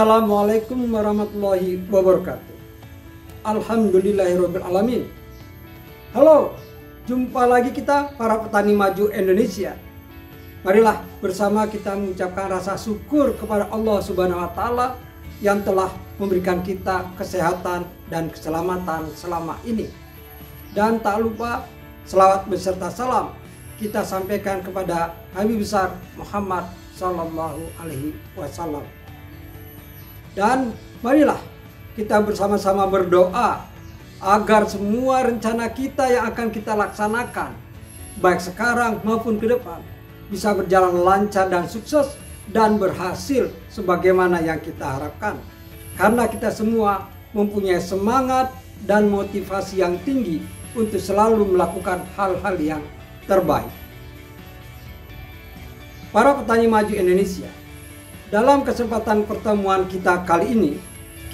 Assalamualaikum warahmatullahi wabarakatuh. Alhamdulillahirabbil alamin. Halo, jumpa lagi kita para petani maju Indonesia. Marilah bersama kita mengucapkan rasa syukur kepada Allah Subhanahu wa taala yang telah memberikan kita kesehatan dan keselamatan selama ini. Dan tak lupa selawat beserta salam kita sampaikan kepada Habib besar Muhammad sallallahu alaihi wasallam. Dan marilah kita bersama-sama berdoa agar semua rencana kita yang akan kita laksanakan, baik sekarang maupun ke depan, bisa berjalan lancar dan sukses dan berhasil sebagaimana yang kita harapkan. Karena kita semua mempunyai semangat dan motivasi yang tinggi untuk selalu melakukan hal-hal yang terbaik. Para petani maju Indonesia, dalam kesempatan pertemuan kita kali ini,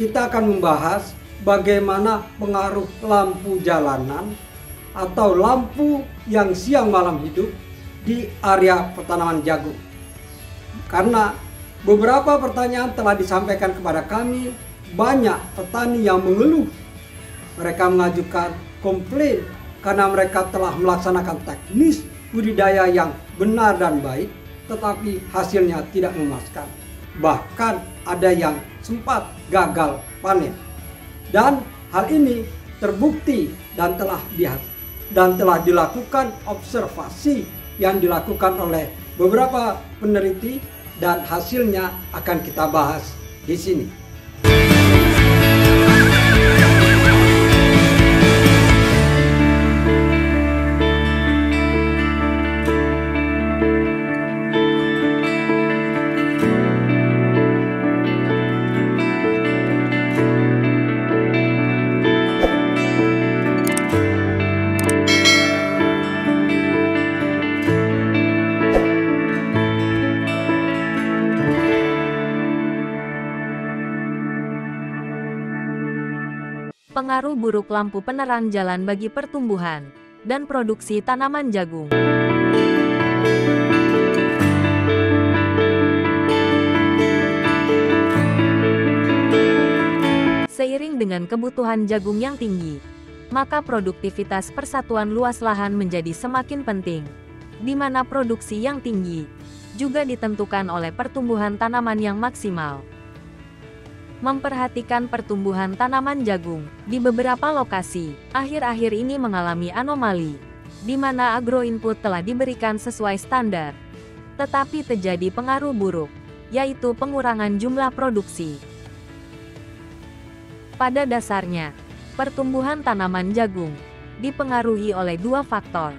kita akan membahas bagaimana pengaruh lampu jalanan atau lampu yang siang malam hidup di area pertanaman jagung. Karena beberapa pertanyaan telah disampaikan kepada kami, banyak petani yang mengeluh. Mereka mengajukan komplain karena mereka telah melaksanakan teknis budidaya yang benar dan baik, tetapi hasilnya tidak memuaskan. Bahkan ada yang sempat gagal panen. Dan hal ini terbukti dan telah dilakukan observasi yang dilakukan oleh beberapa peneliti dan hasilnya akan kita bahas di sini. Pengaruh buruk lampu penerang jalan bagi pertumbuhan dan produksi tanaman jagung. Seiring dengan kebutuhan jagung yang tinggi, maka produktivitas persatuan luas lahan menjadi semakin penting, di mana produksi yang tinggi juga ditentukan oleh pertumbuhan tanaman yang maksimal. Memperhatikan pertumbuhan tanaman jagung di beberapa lokasi, akhir-akhir ini mengalami anomali, di mana agroinput telah diberikan sesuai standar, tetapi terjadi pengaruh buruk, yaitu pengurangan jumlah produksi. Pada dasarnya, pertumbuhan tanaman jagung dipengaruhi oleh dua faktor,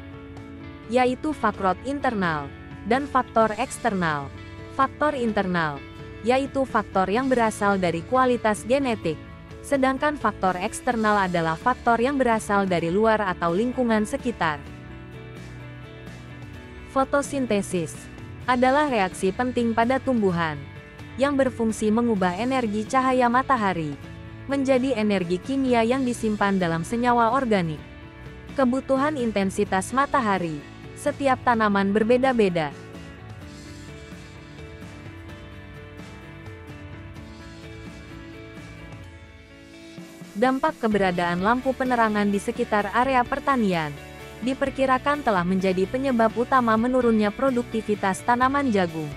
yaitu faktor internal dan faktor eksternal. Faktor internal yaitu faktor yang berasal dari kualitas genetik, sedangkan faktor eksternal adalah faktor yang berasal dari luar atau lingkungan sekitar. Fotosintesis adalah reaksi penting pada tumbuhan, yang berfungsi mengubah energi cahaya matahari menjadi energi kimia yang disimpan dalam senyawa organik. Kebutuhan intensitas matahari setiap tanaman berbeda-beda. Dampak keberadaan lampu penerangan di sekitar area pertanian diperkirakan telah menjadi penyebab utama menurunnya produktivitas tanaman jagung.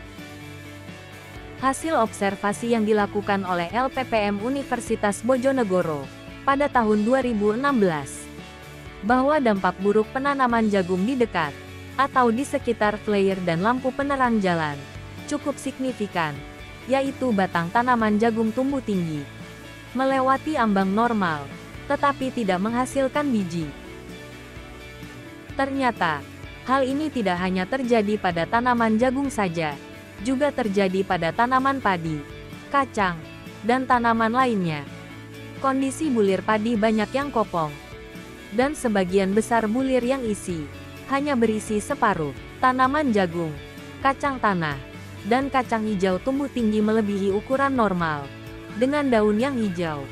Hasil observasi yang dilakukan oleh LPPM Universitas Bojonegoro pada tahun 2016 bahwa dampak buruk penanaman jagung di dekat atau di sekitar flare dan lampu penerang jalan cukup signifikan, yaitu batang tanaman jagung tumbuh tinggi melewati ambang normal, tetapi tidak menghasilkan biji. Ternyata, hal ini tidak hanya terjadi pada tanaman jagung saja, juga terjadi pada tanaman padi, kacang, dan tanaman lainnya. Kondisi bulir padi banyak yang kopong, dan sebagian besar bulir yang hanya berisi separuh. Tanaman jagung, kacang tanah, dan kacang hijau tumbuh tinggi melebihi ukuran normal, dengan daun yang hijau,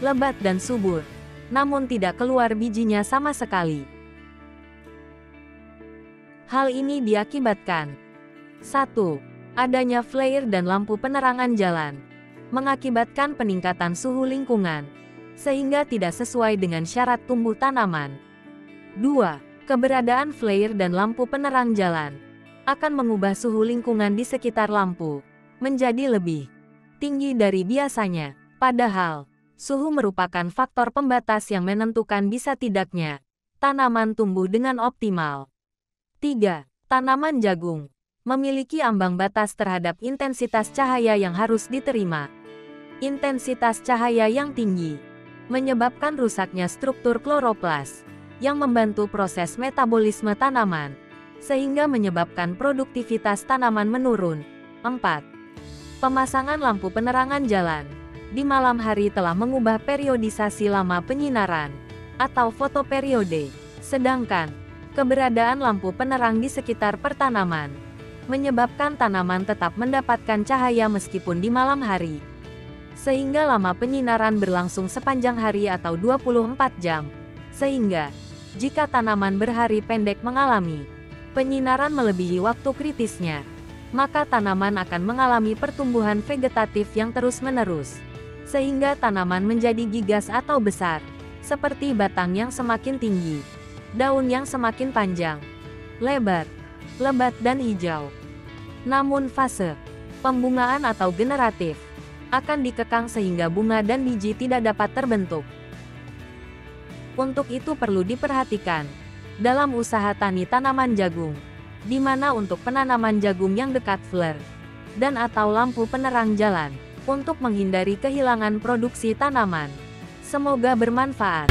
lebat dan subur, namun tidak keluar bijinya sama sekali. Hal ini diakibatkan 1. Adanya flare dan lampu penerangan jalan. mengakibatkan peningkatan suhu lingkungan, sehingga tidak sesuai dengan syarat tumbuh tanaman. 2. Keberadaan flare dan lampu penerang jalan akan mengubah suhu lingkungan di sekitar lampu menjadi lebih tinggi dari biasanya. Padahal, suhu merupakan faktor pembatas yang menentukan bisa tidaknya tanaman tumbuh dengan optimal. 3. Tanaman jagung memiliki ambang batas terhadap intensitas cahaya yang harus diterima. Intensitas cahaya yang tinggi menyebabkan rusaknya struktur kloroplas yang membantu proses metabolisme tanaman, sehingga menyebabkan produktivitas tanaman menurun. 4. Pemasangan lampu penerangan jalan di malam hari telah mengubah periodisasi lama penyinaran atau fotoperiode, sedangkan keberadaan lampu penerang di sekitar pertanaman menyebabkan tanaman tetap mendapatkan cahaya meskipun di malam hari, sehingga lama penyinaran berlangsung sepanjang hari atau 24 jam, sehingga jika tanaman berhari pendek mengalami penyinaran melebihi waktu kritisnya, maka tanaman akan mengalami pertumbuhan vegetatif yang terus-menerus, sehingga tanaman menjadi gigas atau besar, seperti batang yang semakin tinggi, daun yang semakin panjang, lebar, lebat dan hijau. Namun fase pembungaan atau generatif akan dikekang sehingga bunga dan biji tidak dapat terbentuk. Untuk itu perlu diperhatikan dalam usaha tani tanaman jagung, di mana untuk penanaman jagung yang dekat flare dan atau lampu penerang jalan, untuk menghindari kehilangan produksi tanaman. Semoga bermanfaat.